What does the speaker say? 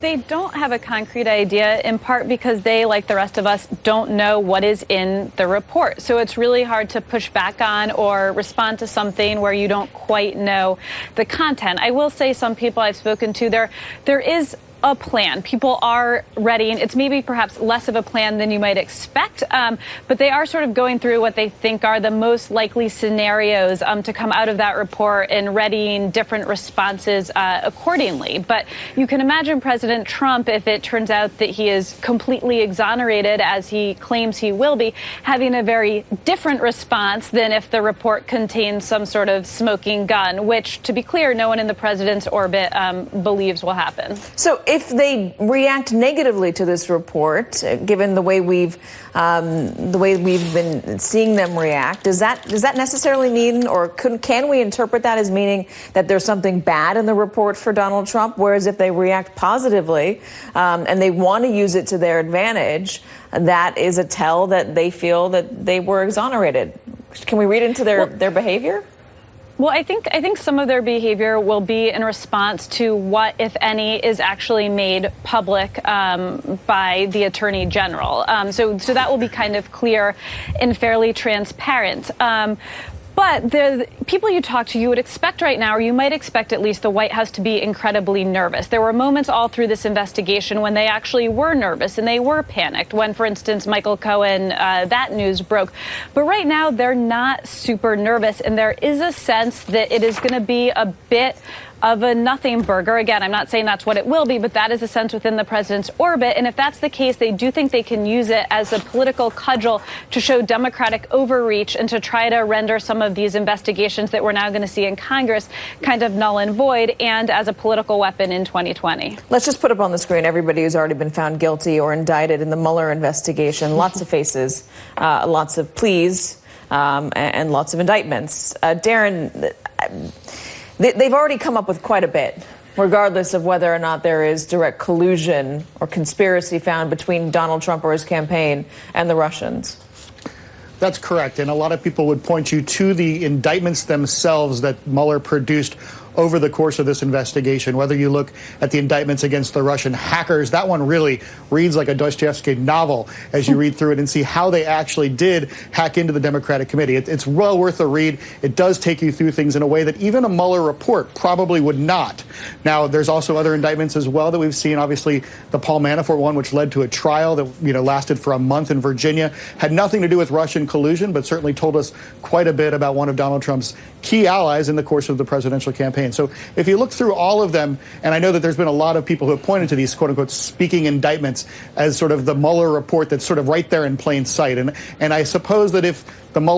They don't have a concrete idea, in part because they, like the rest of us, don't know what is in the report. So it's really hard to push back on or respond to something where you don't quite know the content. I will say some people I've spoken to, there is a plan. People are ready. It's maybe perhaps less of a plan than you might expect, but they are sort of going through what they think are the most likely scenarios to come out of that report and readying different responses accordingly. But you can imagine President Trump, if it turns out that he is completely exonerated, as he claims he will be, having a very different response than if the report contains some sort of smoking gun, which, to be clear, no one in the president's orbit believes will happen. So if they react negatively to this report, given the way we've been seeing them react, does that necessarily mean, or can we interpret that as meaning that there's something bad in the report for Donald Trump? Whereas if they react positively and they want to use it to their advantage, that is a tell that they feel that they were exonerated. Can we read into their behavior? Well, I think some of their behavior will be in response to what, if any, is actually made public by the Attorney General. So that will be kind of clear and fairly transparent. But the people you talk to, you would expect right now, or you might expect at least, the White House to be incredibly nervous. There were moments all through this investigation when they actually were nervous and they were panicked when, for instance, Michael Cohen, that news broke. But right now, they're not super nervous. And there is a sense that it is going to be a bit of a nothing burger. Again, I'm not saying that's what it will be, but that is a sense within the president's orbit. And if that's the case, they do think they can use it as a political cudgel to show Democratic overreach and to try to render some of these investigations that we're now going to see in Congress kind of null and void, and as a political weapon in 2020. Let's just put up on the screen everybody who's already been found guilty or indicted in the Mueller investigation. Lots of faces, lots of pleas, and lots of indictments. Darren, they've already come up with quite a bit, regardless of whether or not there is direct collusion or conspiracy found between Donald Trump or his campaign and the Russians. That's correct. And a lot of people would point you to the indictments themselves that Mueller produced over the course of this investigation. Whether you look at the indictments against the Russian hackers, that one really reads like a Dostoevsky novel as you read through it and see how they actually did hack into the Democratic Committee. It's well worth a read. It does take you through things in a way that even a Mueller report probably would not. Now, there's also other indictments as well that we've seen. Obviously, the Paul Manafort one, which led to a trial that lasted for a month in Virginia, had nothing to do with Russian collusion, but certainly told us quite a bit about one of Donald Trump's key allies in the course of the presidential campaign. So if you look through all of them, and I know that there's been a lot of people who have pointed to these quote-unquote speaking indictments as sort of the Mueller report that's sort of right there in plain sight. And I suppose that if the Mueller